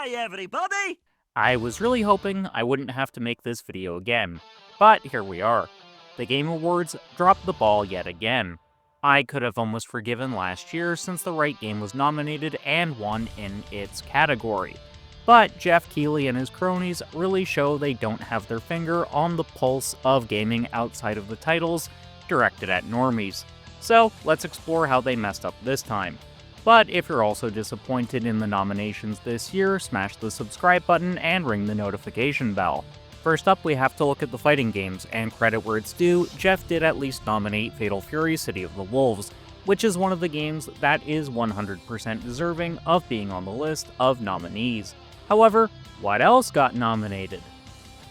Hi everybody! I was really hoping I wouldn't have to make this video again, but here we are. The Game Awards dropped the ball yet again. I could have almost forgiven last year since the right game was nominated and won in its category. But Jeff Keighley and his cronies really show they don't have their finger on the pulse of gaming outside of the titles directed at normies. So let's explore how they messed up this time. But if you're also disappointed in the nominations this year, smash the subscribe button and ring the notification bell. First up, we have to look at the fighting games, and credit where it's due, Jeff did at least nominate Fatal Fury City of the Wolves, which is one of the games that is 100% deserving of being on the list of nominees. However, what else got nominated?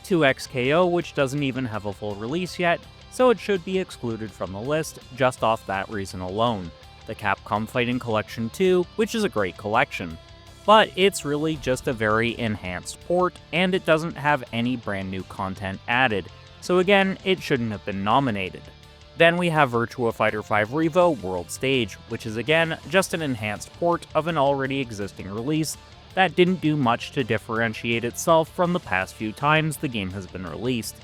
2XKO, which doesn't even have a full release yet, so it should be excluded from the list just off that reason alone. The Capcom Fighting Collection 2, which is a great collection, but it's really just a very enhanced port, and it doesn't have any brand new content added, so again, it shouldn't have been nominated. Then we have Virtua Fighter 5 Revo World Stage, which is again just an enhanced port of an already existing release that didn't do much to differentiate itself from the past few times the game has been released.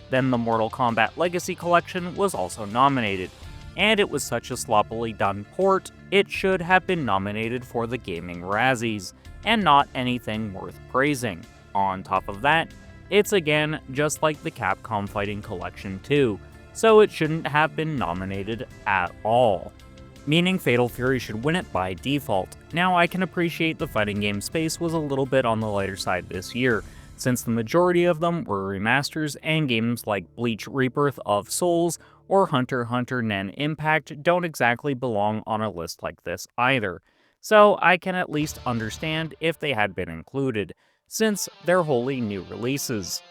Then the Mortal Kombat Legacy Collection was also nominated, and it was such a sloppily done port, it should have been nominated for the Gaming Razzies, and not anything worth praising. On top of that, it's again just like the Capcom Fighting Collection 2, so it shouldn't have been nominated at all. Meaning Fatal Fury should win it by default. Now I can appreciate the fighting game space was a little bit on the lighter side this year, since the majority of them were remasters and games like Bleach Rebirth of Souls or Hunter x Hunter Nen Impact don't exactly belong on a list like this either, so I can at least understand if they had been included, since they're wholly new releases.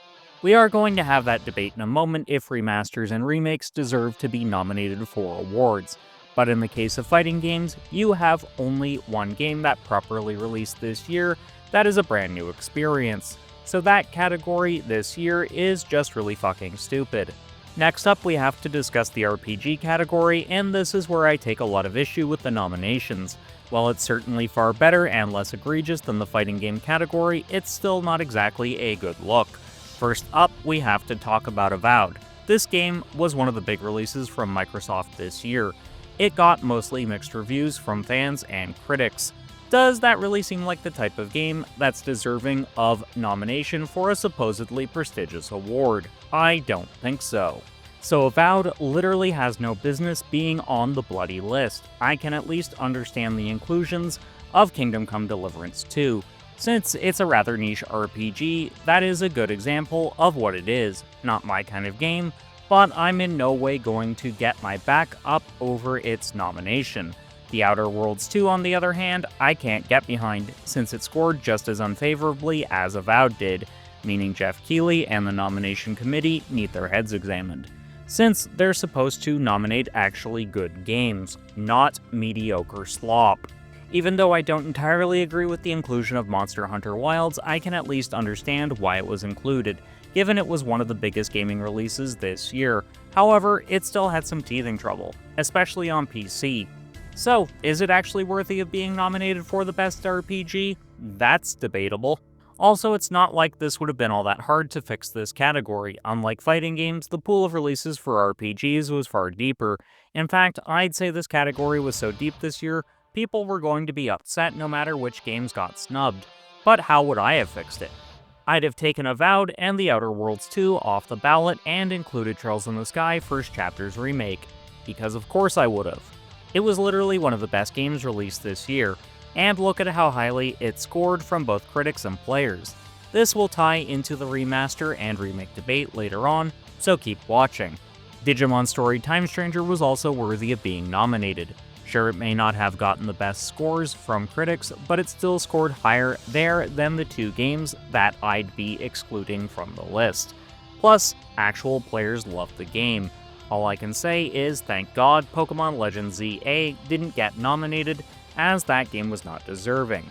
We are going to have that debate in a moment if remasters and remakes deserve to be nominated for awards, but in the case of fighting games, you have only one game that properly released this year that is a brand new experience, so that category this year is just really fucking stupid. Next up, we have to discuss the RPG category, and this is where I take a lot of issue with the nominations. While it's certainly far better and less egregious than the fighting game category, it's still not exactly a good look. First up, we have to talk about Avowed. This game was one of the big releases from Microsoft this year. It got mostly mixed reviews from fans and critics. Does that really seem like the type of game that's deserving of nomination for a supposedly prestigious award? I don't think so. So Avowed literally has no business being on the bloody list. I can at least understand the inclusions of Kingdom Come Deliverance 2. Since it's a rather niche RPG, that is a good example of what it is. Not my kind of game, but I'm in no way going to get my back up over its nomination. The Outer Worlds 2, on the other hand, I can't get behind, since it scored just as unfavorably as Avowed did, meaning Jeff Keighley and the nomination committee need their heads examined, since they're supposed to nominate actually good games, not mediocre slop. Even though I don't entirely agree with the inclusion of Monster Hunter Wilds, I can at least understand why it was included, given it was one of the biggest gaming releases this year. However, it still had some teething trouble, especially on PC. So, is it actually worthy of being nominated for the best RPG? That's debatable. Also, it's not like this would have been all that hard to fix this category. Unlike fighting games, the pool of releases for RPGs was far deeper. In fact, I'd say this category was so deep this year, people were going to be upset no matter which games got snubbed. But how would I have fixed it? I'd have taken Avowed and The Outer Worlds 2 off the ballot and included Trails in the Sky First Chapter's remake. Because of course I would have. It was literally one of the best games released this year, and look at how highly it scored from both critics and players. This will tie into the remaster and remake debate later on, so keep watching. Digimon Story Time Stranger was also worthy of being nominated. Sure, it may not have gotten the best scores from critics, but it still scored higher there than the two games that I'd be excluding from the list. Plus, actual players loved the game. All I can say is thank God Pokemon Legends ZA didn't get nominated, as that game was not deserving.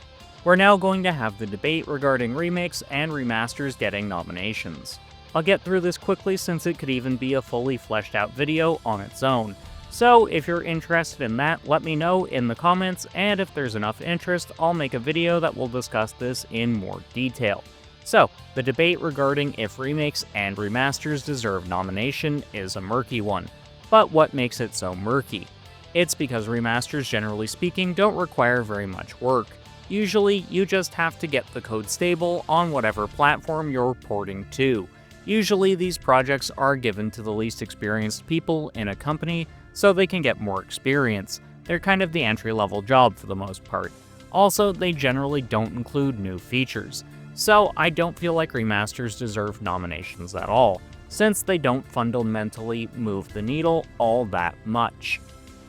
We're now going to have the debate regarding remakes and remasters getting nominations. I'll get through this quickly since it could even be a fully fleshed out video on its own. So if you're interested in that, let me know in the comments, and if there's enough interest, I'll make a video that will discuss this in more detail. So, the debate regarding if remakes and remasters deserve nomination is a murky one. But what makes it so murky? It's because remasters, generally speaking, don't require very much work. Usually, you just have to get the code stable on whatever platform you're porting to. Usually, these projects are given to the least experienced people in a company so they can get more experience. They're kind of the entry-level job for the most part. Also, they generally don't include new features. So I don't feel like remasters deserve nominations at all, since they don't fundamentally move the needle all that much.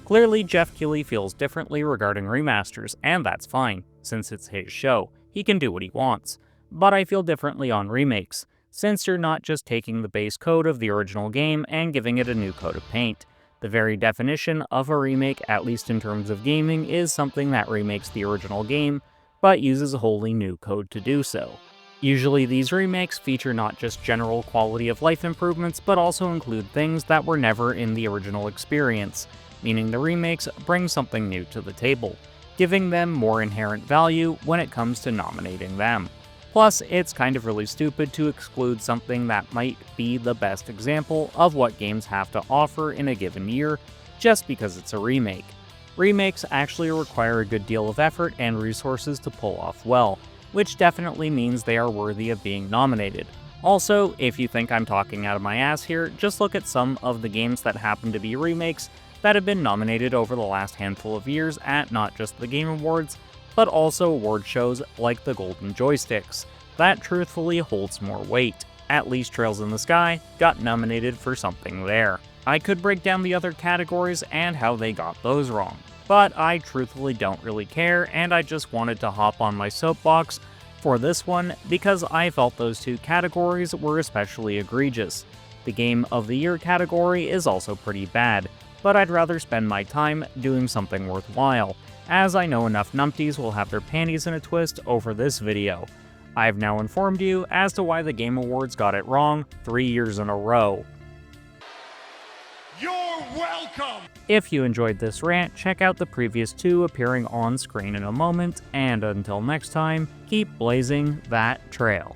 Clearly, Jeff Keighley feels differently regarding remasters, and that's fine, since it's his show. He can do what he wants. But I feel differently on remakes, since you're not just taking the base code of the original game and giving it a new coat of paint. The very definition of a remake, at least in terms of gaming, is something that remakes the original game, but uses a wholly new code to do so. Usually these remakes feature not just general quality of life improvements, but also include things that were never in the original experience, meaning the remakes bring something new to the table, giving them more inherent value when it comes to nominating them. Plus, it's kind of really stupid to exclude something that might be the best example of what games have to offer in a given year just because it's a remake. Remakes actually require a good deal of effort and resources to pull off well, which definitely means they are worthy of being nominated. Also, if you think I'm talking out of my ass here, just look at some of the games that happen to be remakes that have been nominated over the last handful of years at not just the Game Awards, but also award shows like the Golden Joysticks. That truthfully holds more weight. At least Trails in the Sky got nominated for something there. I could break down the other categories and how they got those wrong, but I truthfully don't really care, and I just wanted to hop on my soapbox for this one because I felt those two categories were especially egregious. The Game of the Year category is also pretty bad, but I'd rather spend my time doing something worthwhile, as I know enough numpties will have their panties in a twist over this video. I've now informed you as to why the Game Awards got it wrong 3 years in a row. You're welcome! If you enjoyed this rant, check out the previous two appearing on screen in a moment, and until next time, keep blazing that trail.